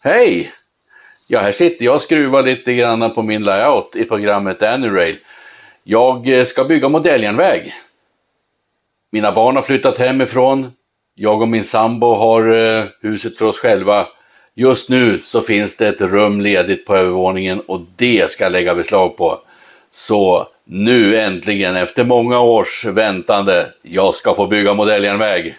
Hej! Ja, här sitter jag och skruvar lite grann på min layout i programmet Anyrail. Jag ska bygga modelljärnväg. Mina barn har flyttat hemifrån. Jag och min sambo har huset för oss själva. Just nu så finns det ett rum ledigt på övervåningen och det ska jag lägga beslag på. Så nu äntligen, efter många års väntande, jag ska få bygga modelljärnväg.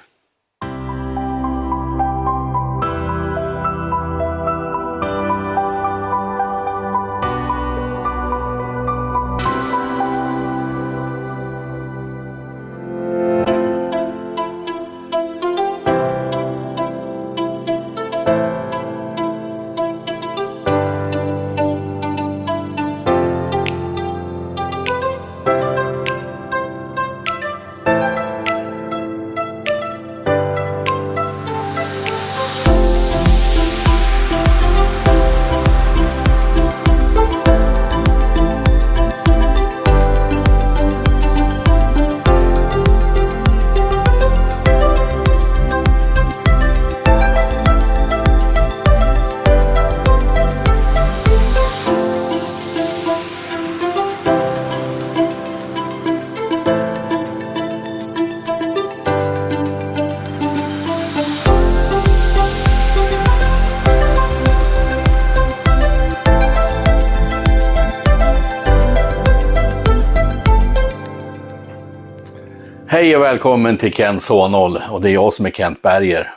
Hej och välkommen till Kents H0 och det är jag som är Kent Berger.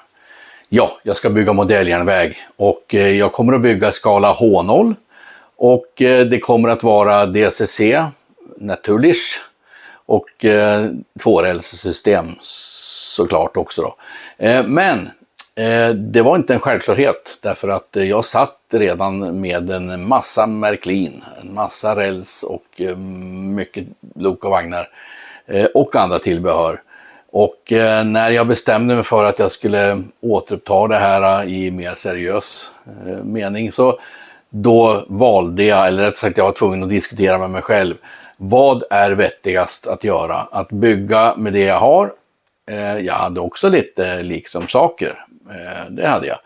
Ja, jag ska bygga modelljärnväg och jag kommer att bygga skala H0 och det kommer att vara DCC, naturligt, och tvårälssystem såklart också då. Men det var inte en självklarhet därför att jag satt redan med en massa Märklin, en massa räls och mycket lok och vagnar och andra tillbehör. Och när jag bestämde mig för att jag skulle återuppta det här i mer seriös mening, så då valde jag, eller rätt sagt jag var tvungen att diskutera med mig själv. Vad är vettigast att göra? Att bygga med det jag har. Jag hade också lite liksom saker. Det hade jag.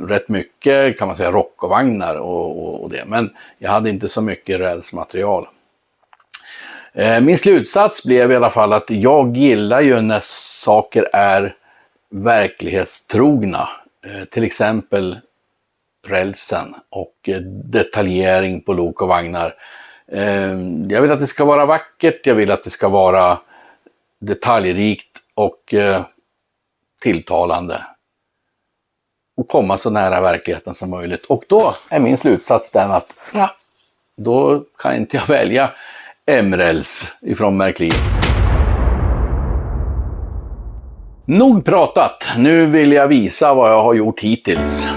Rätt mycket kan man säga rock och vagnar och det. Men jag hade inte så mycket rälsmaterial. Min slutsats blev i alla fall att jag gillar ju när saker är verklighetstrogna. Till exempel rälsen och detaljering på lok och vagnar. Jag vill att det ska vara vackert, jag vill att det ska vara detaljrikt och tilltalande. Och komma så nära verkligheten som möjligt. Och då är min slutsats den att då kan inte jag välja M-räls ifrån Märklin. Nog pratat, nu vill jag visa vad jag har gjort hittills.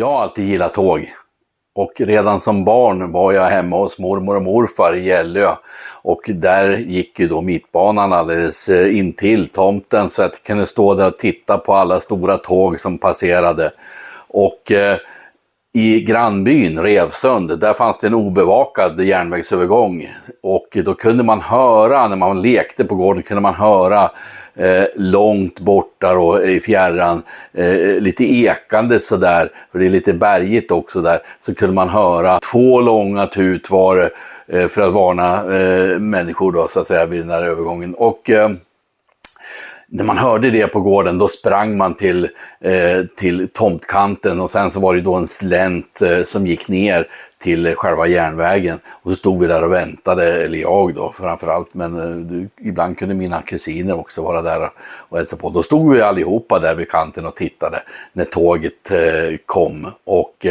Jag har alltid gillat tåg. Och redan som barn var jag hemma hos mormor och morfar i Gällö. Och där gick ju då Mittbanan alldeles intill tomten, så att jag kunde stå där och titta på alla stora tåg som passerade. Och i grannbyn Revsund, där fanns det en obevakad järnvägsövergång. Och då kunde man höra, när man lekte på gården, kunde man höra långt borta och i fjärran, lite ekande sådär, för det är lite bergigt också där, så kunde man höra 2 långa tut var för att varna människor då, så att säga, vid den här övergången. Och när man hörde det på gården, då sprang man till tomtkanten, och sen så var det då en slänt som gick ner till själva järnvägen, och så stod vi där och väntade, eller jag då framförallt, men ibland kunde mina kusiner också vara där och hälsa på. Då stod vi allihopa där vid kanten och tittade när tåget kom, och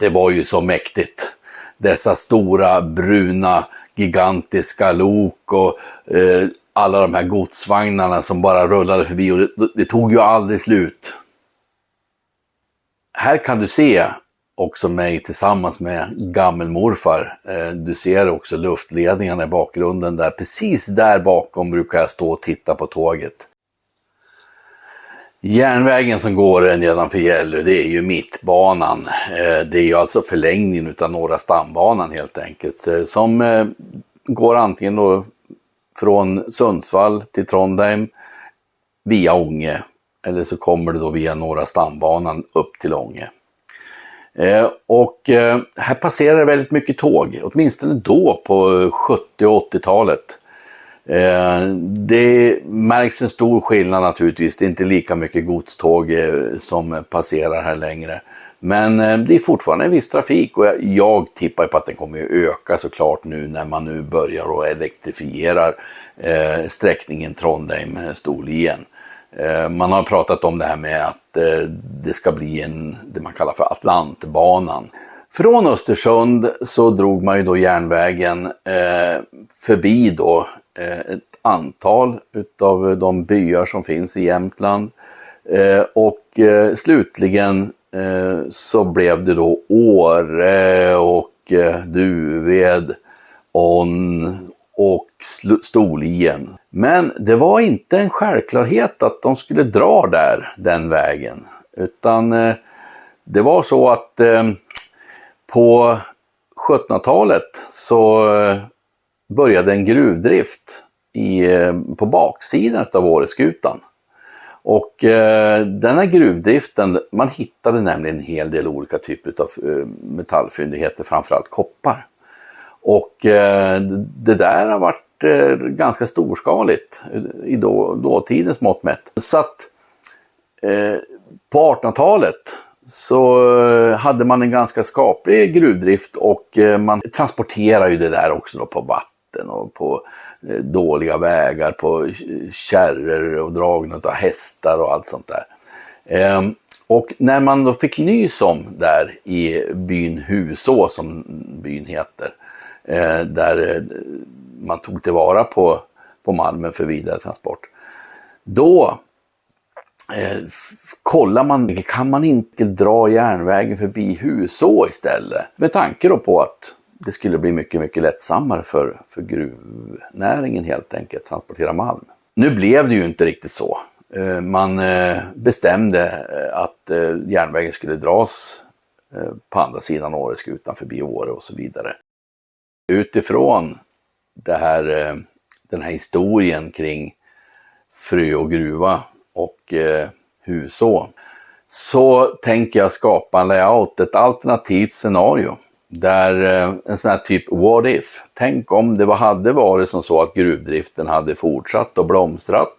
det var ju så mäktigt. Dessa stora, bruna, gigantiska lok och alla de här godsvagnarna som bara rullade förbi, och det tog ju aldrig slut. Här kan du se också mig tillsammans med gammelmorfar. Du ser också luftledningarna i bakgrunden där. Precis där bakom brukar jag stå och titta på tåget. Järnvägen som går nedanför Gällö, det är ju Mittbanan. Det är ju alltså förlängningen av Norra stambanan helt enkelt. Som går antingen då från Sundsvall till Trondheim via Ånge, eller så kommer det då via Norra stambanan upp till Ånge. Och här passerar det väldigt mycket tåg, åtminstone då på 70- och 80-talet. Det märks en stor skillnad naturligtvis, det är inte lika mycket godståg som passerar här längre. Men det är fortfarande en viss trafik, och jag tippar på att den kommer att öka såklart nu när man nu börjar och elektrifierar sträckningen Trondheim-Storlien. Man har pratat om det här med att det ska bli det man kallar för Atlantbanan. Från Östersund så drog man ju då järnvägen förbi då ett antal utav de byar som finns i Jämtland, och slutligen så blev det då Åre och Duved, On och Storlien. Men det var inte en självklarhet att de skulle dra den vägen, utan det var så att på 1700-talet så började en gruvdrift på baksidan av Åreskutan. Och den här gruvdriften, man hittade nämligen en hel del olika typer av metallfyndigheter, framförallt koppar. Och det där har varit ganska storskaligt i dåtidens mått mätt. Så att på 1800-talet så hade man en ganska skaplig gruvdrift, och man transporterar ju det där också då på vatten och på dåliga vägar, på kärror och dragna av hästar och allt sånt där. Och när man då fick nys om där i byn Huså, som byn heter, där man tog tillvara på malmen för vidare transport, då kollar man, kan man inte dra järnvägen förbi Huså istället? Med tanke då på att det skulle bli mycket, mycket lättsammare för gruvnäringen helt enkelt, transportera malm. Nu blev det ju inte riktigt så. Man bestämde att järnvägen skulle dras på andra sidan Åreskutan förbi Åre och så vidare. Utifrån den här historien kring Frö och gruva och Huså, så tänker jag skapa en layout, ett alternativt scenario där en sån här typ what if, tänk om det hade varit som så att gruvdriften hade fortsatt och blomstrat,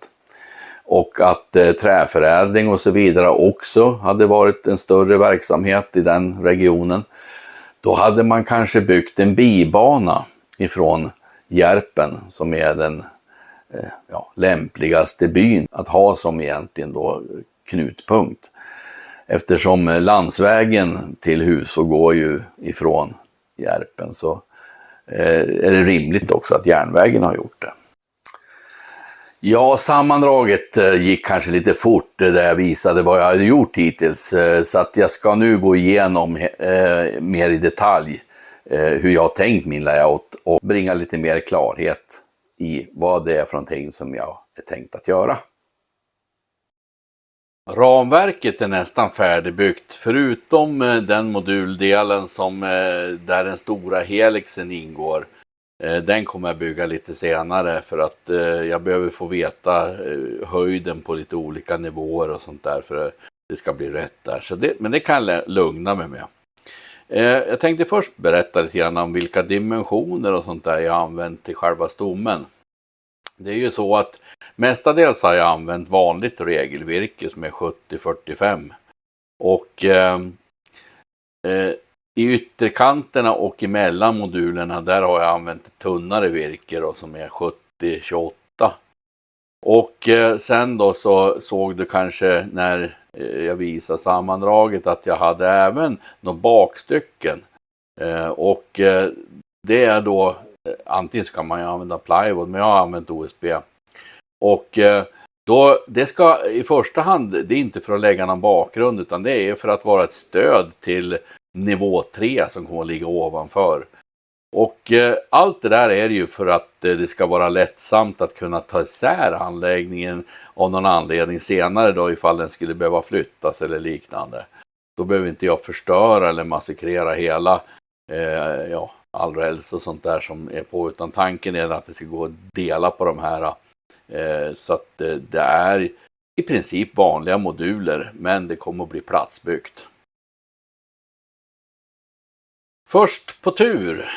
och att träförädling och så vidare också hade varit en större verksamhet i den regionen. Då hade man kanske byggt en bibana ifrån Järpen, som är den lämpligaste byn att ha som egentligen då knutpunkt. Eftersom landsvägen till Huså går ju ifrån Järpen, så är det rimligt också att järnvägen har gjort det. Ja, sammandraget gick kanske lite fort där jag visade vad jag hade gjort hittills. Så att jag ska nu gå igenom mer i detalj hur jag har tänkt min layout och bringa lite mer klarhet i vad det är för någonting som jag är tänkt att göra. Ramverket är nästan färdigbyggt förutom den moduldelen som där den stora helixen ingår. Den kommer jag bygga lite senare för att jag behöver få veta höjden på lite olika nivåer och sånt där för att det ska bli rätt där. Så men det kan jag lugna mig med. Jag tänkte först berätta lite grann om vilka dimensioner och sånt där jag har använt till själva stommen. Det är ju så att mestadels har jag använt vanligt regelvirke som är 70-45 och i ytterkanterna och emellan modulerna där har jag använt ett tunnare virke då, som är 70-28. Och sen då så såg du kanske när jag visade sammandraget att jag hade även några bakstycken. Och det är då, antingen ska man ju använda plywood, men jag har använt OSB. Och då, det ska i första hand, det är inte för att lägga någon bakgrund utan det är för att vara ett stöd till nivå 3 som kommer att ligga ovanför. Och allt det där är ju för att det ska vara lättsamt att kunna ta isär anläggningen av någon anledning senare då ifall den skulle behöva flyttas eller liknande. Då behöver inte jag förstöra eller massakrera hela all räls och sånt där som är på, utan tanken är att det ska gå att dela på de här så att det är i princip vanliga moduler, men det kommer att bli platsbyggt. Först på tur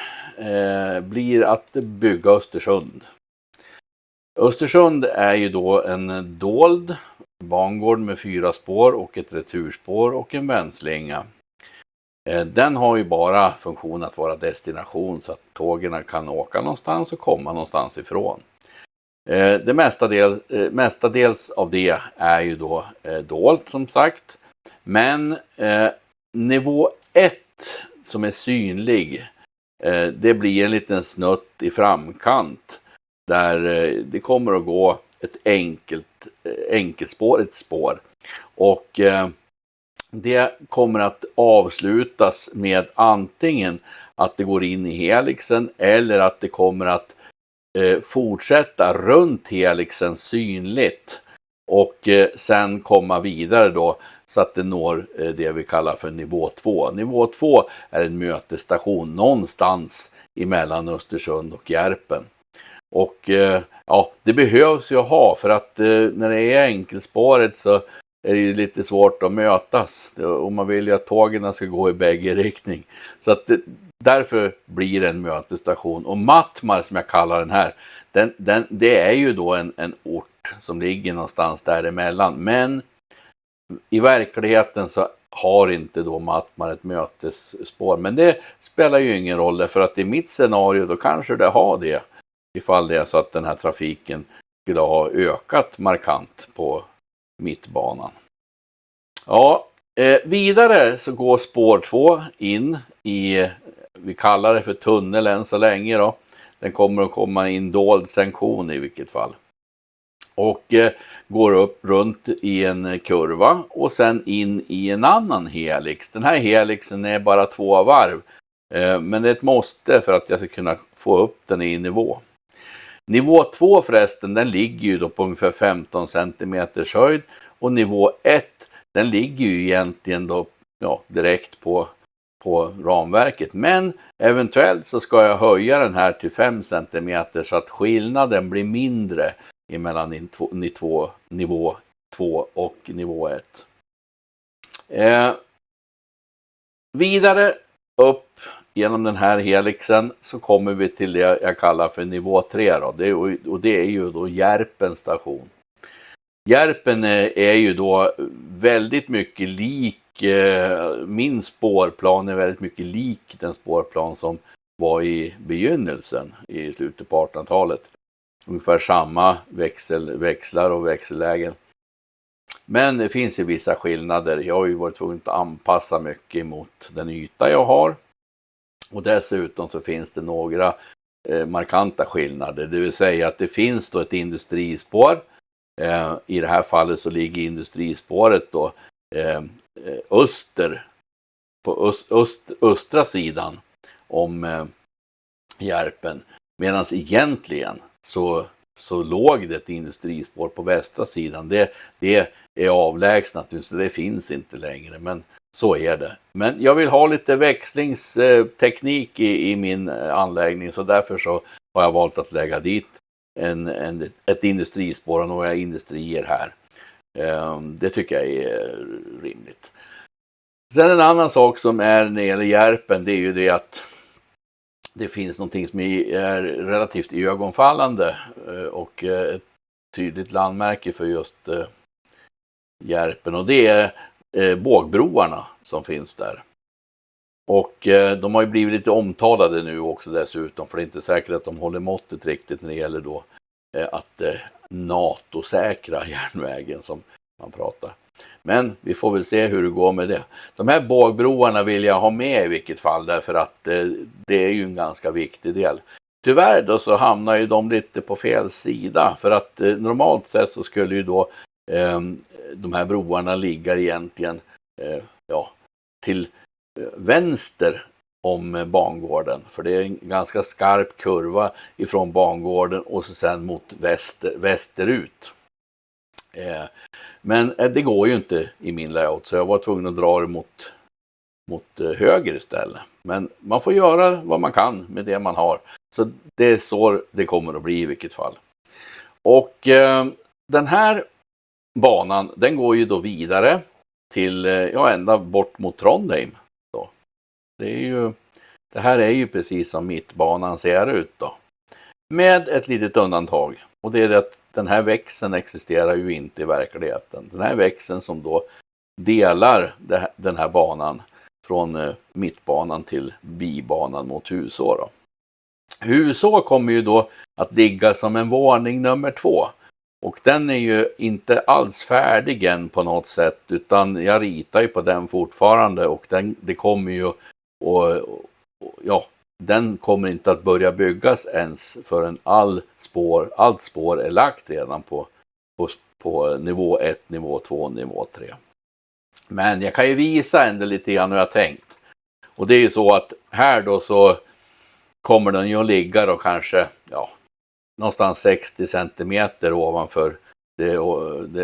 blir att bygga Östersund. Östersund är ju då en dold bangård med 4 spår och ett returspår och en vändslinga. Den har ju bara funktion att vara destination så att tågen kan åka någonstans och komma någonstans ifrån. Det mestadels av det är ju då dolt som sagt, men nivå 1 som är synlig, det blir en liten snutt i framkant där det kommer att gå ett enkelspårigt spår och det kommer att avslutas med antingen att det går in i helixen eller att det kommer att fortsätta runt helixen synligt och sen komma vidare då så att det når det vi kallar för nivå 2. Nivå 2 är en mötesstation någonstans emellan Östersund och Järpen. Och ja, det behövs ju ha för att när det är enkelspåret så är det ju lite svårt att mötas. Och man vill ju att tågen ska gå i bägge riktning. Så att därför blir det en mötesstation. Och Mattmar som jag kallar den här, det är ju då en ort som ligger någonstans däremellan. Men i verkligheten så har inte då Mattmar ett mötesspår. Men det spelar ju ingen roll för att i mitt scenario då kanske det har det. Ifall det är så att den här trafiken skulle ha ökat markant på mittbanan. Ja, vidare så går spår 2 in i, vi kallar det för tunnel än så länge då. Den kommer att komma in dold sektion i vilket fall. Och går upp runt i en kurva och sen in i en annan helix. Den här helixen är bara 2 varv. Men det är ett måste för att jag ska kunna få upp den i nivå. Nivå 2 förresten, den ligger ju då på ungefär 15 cm höjd. Och nivå 1, den ligger ju egentligen då direkt på ramverket. Men eventuellt så ska jag höja den här till 5 cm så att skillnaden blir mindre mellan nivå 2 och nivå 1. Vidare upp genom den här helixen så kommer vi till det jag kallar för nivå 3 då. Det är ju då Järpen station. Järpen är ju då väldigt mycket lik, min spårplan är väldigt mycket lik den spårplan som var i begynnelsen i slutet på 1800-talet. Ungefär samma växlar och växellägen. Men det finns ju vissa skillnader. Jag har ju varit tvungen att anpassa mycket mot den yta jag har. Och dessutom så finns det några markanta skillnader. Det vill säga att det finns då ett industrispår. I det här fallet så ligger industrispåret då på östra sidan om Järpen. Medan egentligen så låg det ett industrispår på västra sidan. Det är avlägsnat nu, så det finns inte längre, men så är det. Men jag vill ha lite växlingsteknik i min anläggning, så därför så har jag valt att lägga dit ett industrispår och några industrier här. Det tycker jag är rimligt. Sen en annan sak som är när det gäller Järpen, det är ju det att det finns någonting som är relativt ögonfallande och ett tydligt landmärke för just Järpen, och det är bågbroarna som finns där. Och de har ju blivit lite omtalade nu också dessutom, för det är inte säkert att de håller måttet riktigt när det gäller då att NATO-säkra järnvägen som man pratar. Men vi får väl se hur det går med det. De här bågbroarna vill jag ha med i vilket fall, därför att det är ju en ganska viktig del. Tyvärr då så hamnar ju de lite på fel sida, för att normalt sett så skulle ju då de här broarna ligga egentligen till vänster om bangården, för det är en ganska skarp kurva ifrån bangården och så sen mot västerut. Men det går ju inte i min layout, så jag var tvungen att dra det mot höger istället. Men man får göra vad man kan med det man har. Så det är så det kommer att bli i vilket fall. Och den här banan, den går ju då vidare till ända bort mot Trondheim. Då. Det här är ju precis som mittbanan ser ut då. Med ett litet undantag. Och det är det att den här växeln existerar ju inte i verkligheten. Den här växeln som då delar den här banan från mittbanan till bibanan mot Huså då. Huså kommer ju då att ligga som en våning nummer 2. Och den är ju inte alls färdig än på något sätt, utan jag ritar ju på den fortfarande, och det kommer ju den kommer inte att börja byggas ens förrän allt spår är lagt redan på nivå 1, nivå 2, nivå 3. Men jag kan ju visa ändå lite grann hur jag tänkt. Och det är ju så att här då så kommer den ju att ligga då kanske någonstans 60 centimeter ovanför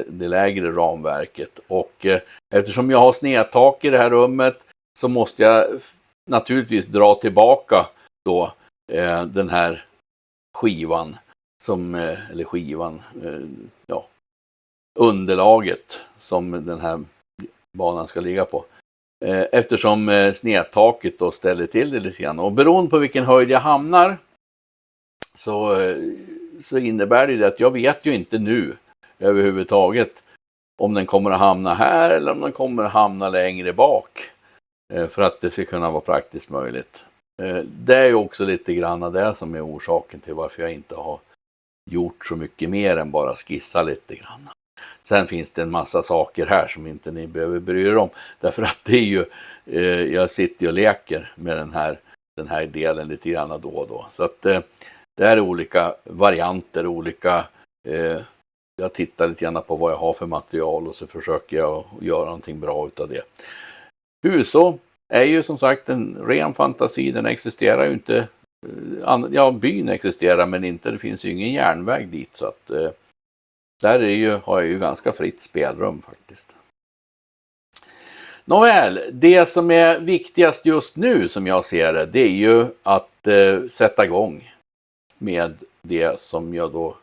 det lägre ramverket. Och eftersom jag har snedtak i det här rummet så måste jag naturligtvis dra tillbaka då den här skivan underlaget som den här banan ska ligga på. Eftersom snedtaket då ställer till det lite grann. Och beroende på vilken höjd jag hamnar så innebär det att jag vet ju inte nu överhuvudtaget om den kommer att hamna här eller om den kommer att hamna längre bak, för att det ska kunna vara praktiskt möjligt. Det är ju också lite grann det som är orsaken till varför jag inte har gjort så mycket mer än bara skissa lite grann. Sen finns det en massa saker här som inte ni behöver bry er om, därför att det är ju jag sitter och leker med den här delen lite grann då och då. Så att det är olika varianter, jag tittar lite grann på vad jag har för material och så försöker jag göra någonting bra utav det. Huså är ju som sagt en ren fantasi, den existerar ju inte, byn existerar men inte, det finns ju ingen järnväg dit, så att där har jag ju ganska fritt spelrum faktiskt. Nåväl, det som är viktigast just nu som jag ser det är ju att sätta igång med det som jag då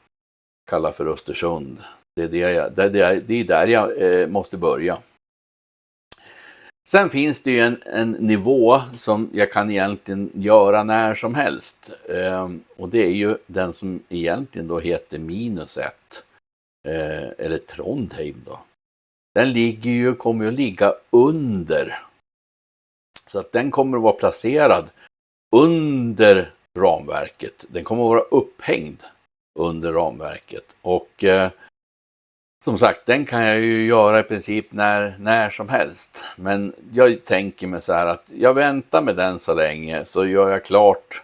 kallar för Östersund. Det är där jag måste börja. Sen finns det ju en nivå som jag kan egentligen göra när som helst. Och det är ju den som egentligen då heter -1. Eller Trondheim då. Den kommer ju att ligga under. Så att den kommer att vara placerad under ramverket. Den kommer att vara upphängd under ramverket. Och som sagt, den kan jag ju göra i princip när som helst. Men jag tänker mig så här att jag väntar med den så länge, så gör jag klart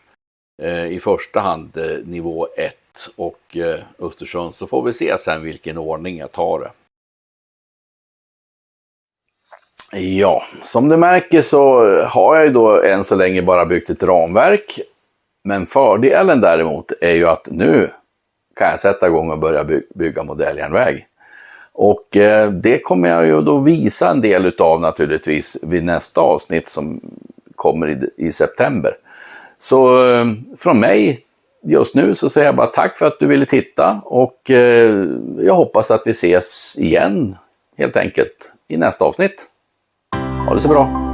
I första hand nivå 1 och Östersund, så får vi se sen vilken ordning jag tar det. Ja, som du märker så har jag ju då än så länge bara byggt ett ramverk. Men fördelen däremot är ju att nu kan jag sätta igång och börja bygga modelljärnväg. Och det kommer jag ju då visa en del utav naturligtvis vid nästa avsnitt som kommer i september. Så från mig just nu så säger jag bara tack för att du ville titta, och jag hoppas att vi ses igen helt enkelt i nästa avsnitt. Ha det så bra!